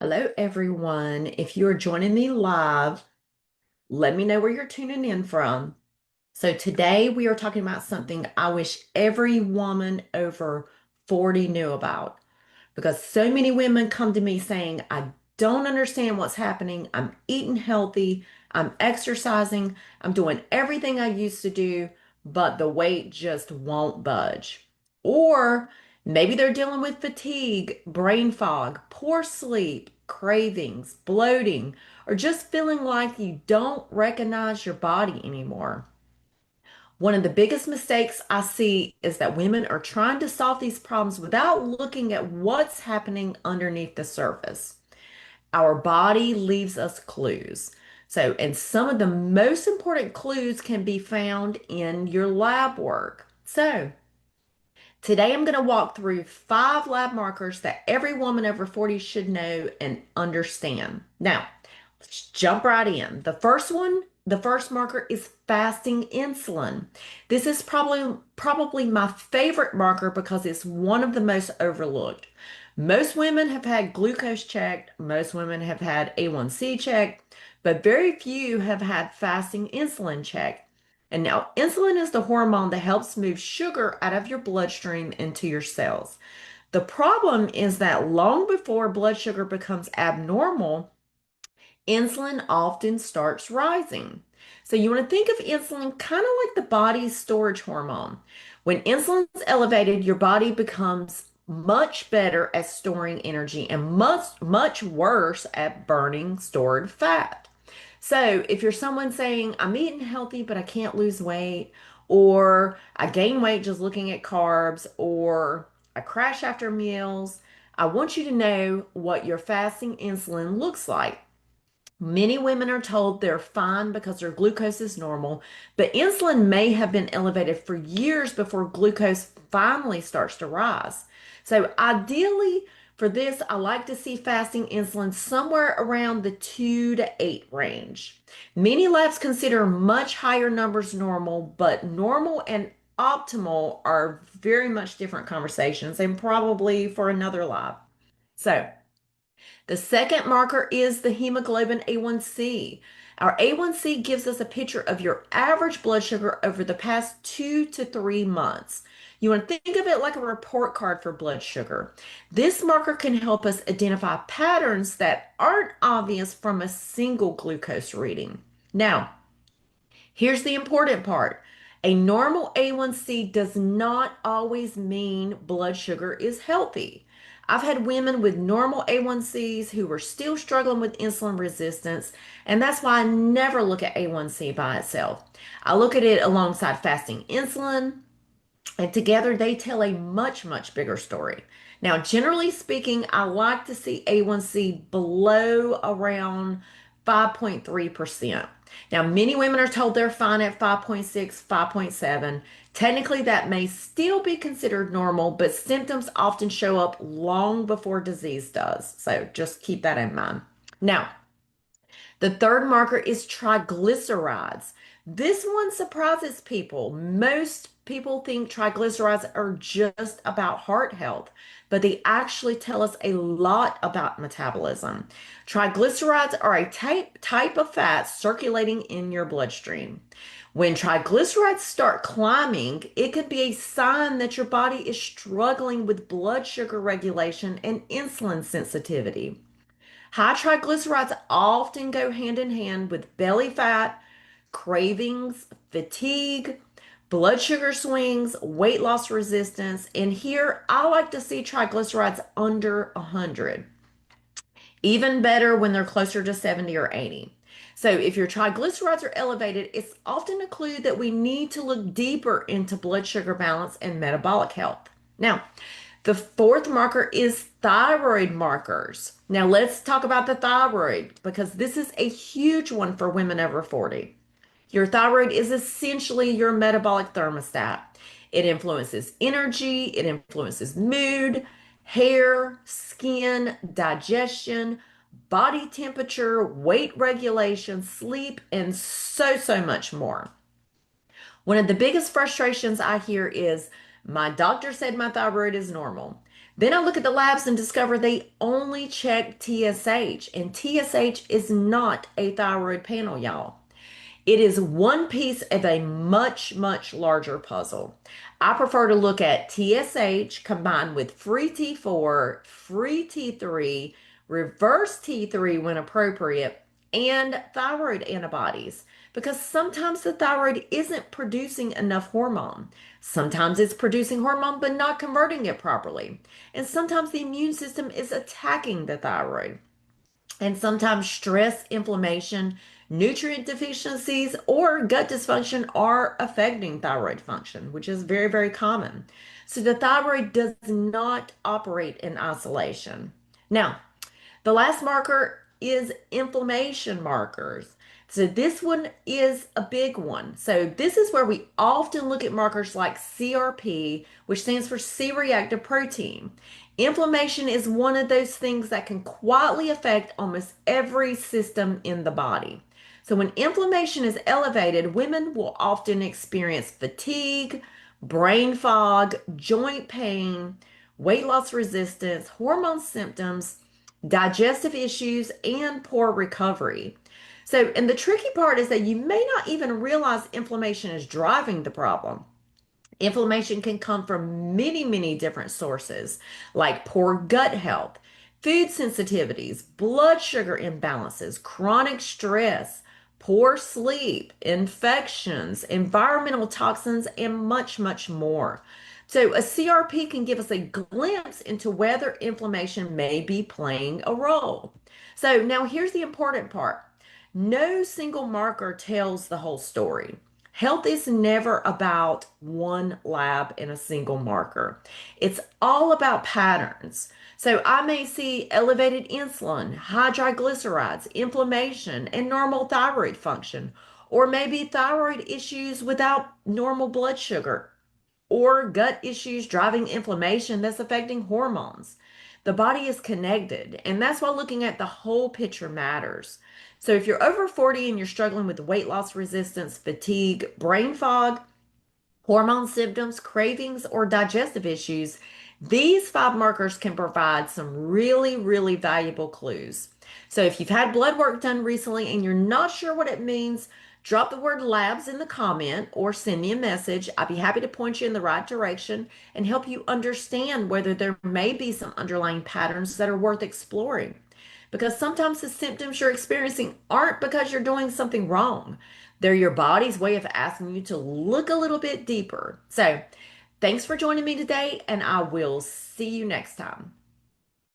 Hello, everyone. If you're joining me live, let me know where you're tuning in from. So, today we are talking about something I wish every woman over 40 knew about because so many women come to me saying, I don't understand what's happening. I'm eating healthy, I'm exercising, I'm doing everything I used to do, but the weight just won't budge. Or maybe they're dealing with fatigue, brain fog, poor sleep, cravings, bloating, or just feeling like you don't recognize your body anymore. One of the biggest mistakes I see is that women are trying to solve these problems without looking at what's happening underneath the surface. Our body leaves us clues. And some of the most important clues can be found in your lab work. Today I'm going to walk through 5 lab markers that every woman over 40 should know and understand. Now, let's jump right in. The first marker is fasting insulin. This is probably my favorite marker because it's one of the most overlooked. Most women have had glucose checked, most women have had A1C checked, but very few have had fasting insulin checked. And now, insulin is the hormone that helps move sugar out of your bloodstream into your cells. The problem is that long before blood sugar becomes abnormal, insulin often starts rising. So you want to think of insulin kind of like the body's storage hormone. When insulin's elevated, your body becomes much better at storing energy and much worse at burning stored fat. So if you're someone saying, I'm eating healthy, but I can't lose weight, or I gain weight just looking at carbs, or I crash after meals, I want you to know what your fasting insulin looks like. Many women are told they're fine because their glucose is normal, but insulin may have been elevated for years before glucose finally starts to rise. So, ideally, for this, I like to see fasting insulin somewhere around the 2 to 8 range. Many labs consider much higher numbers normal, but normal and optimal are very much different conversations and probably for another lab. So, the second marker is the hemoglobin A1C. Our A1C gives us a picture of your average blood sugar over the past 2 to 3 months. You want to think of it like a report card for blood sugar. This marker can help us identify patterns that aren't obvious from a single glucose reading. Now, here's the important part. A normal A1C does not always mean blood sugar is healthy. I've had women with normal A1Cs who were still struggling with insulin resistance, and that's why I never look at A1C by itself. I look at it alongside fasting insulin, and together they tell a much bigger story. Now, generally speaking, I like to see A1C below around 5.3%. Now, many women are told they're fine at 5.6, 5.7. Technically, that may still be considered normal, but symptoms often show up long before disease does. So just keep that in mind. Now, the third marker is triglycerides. This one surprises people. Most people think triglycerides are just about heart health, but they actually tell us a lot about metabolism. Triglycerides are a type of fat circulating in your bloodstream. When triglycerides start climbing, it could be a sign that your body is struggling with blood sugar regulation and insulin sensitivity. High triglycerides often go hand in hand with belly fat, cravings, fatigue, blood sugar swings, weight loss resistance, and here I like to see triglycerides under 100. Even better when they're closer to 70 or 80. So if your triglycerides are elevated, it's often a clue that we need to look deeper into blood sugar balance and metabolic health. Now, the fourth marker is thyroid markers. Now, let's talk about the thyroid because this is a huge one for women over 40. Your thyroid is essentially your metabolic thermostat. It influences energy, it influences mood, hair, skin, digestion, body temperature, weight regulation, sleep, and so much more. One of the biggest frustrations I hear is my doctor said my thyroid is normal. Then I look at the labs and discover they only check TSH, and TSH is not a thyroid panel, y'all. It is one piece of a much, much larger puzzle. I prefer to look at TSH combined with free T4, free T3, reverse T3 when appropriate, and thyroid antibodies. Because sometimes the thyroid isn't producing enough hormone. Sometimes it's producing hormone but not converting it properly. And sometimes the immune system is attacking the thyroid. And sometimes stress, inflammation, nutrient deficiencies, or gut dysfunction are affecting thyroid function, which is very, very common. So the thyroid does not operate in isolation. Now, the last marker is inflammation markers. So this one is a big one. So this is where we often look at markers like CRP, which stands for C-reactive protein. Inflammation is one of those things that can quietly affect almost every system in the body. So when inflammation is elevated, women will often experience fatigue, brain fog, joint pain, weight loss resistance, hormone symptoms, digestive issues, and poor recovery. So, and the tricky part is that you may not even realize inflammation is driving the problem. Inflammation can come from many, many different sources, like poor gut health, food sensitivities, blood sugar imbalances, chronic stress, poor sleep, infections, environmental toxins, and much, much more. So, a CRP can give us a glimpse into whether inflammation may be playing a role. So, now here's the important part, no single marker tells the whole story. Health is never about one lab and a single marker. It's all about patterns. So I may see elevated insulin, high triglycerides, inflammation, and normal thyroid function, or maybe thyroid issues without normal blood sugar, or gut issues driving inflammation that's affecting hormones. The body is connected, and that's why looking at the whole picture matters. So, if you're over 40 and you're struggling with weight loss resistance, fatigue, brain fog, hormone symptoms, cravings, or digestive issues, these five markers can provide some really, really valuable clues. So if you've had blood work done recently and you're not sure what it means, drop the word labs in the comment or send me a message. I'd be happy to point you in the right direction and help you understand whether there may be some underlying patterns that are worth exploring. Because sometimes the symptoms you're experiencing aren't because you're doing something wrong. They're your body's way of asking you to look a little bit deeper. So, thanks for joining me today, and I will see you next time.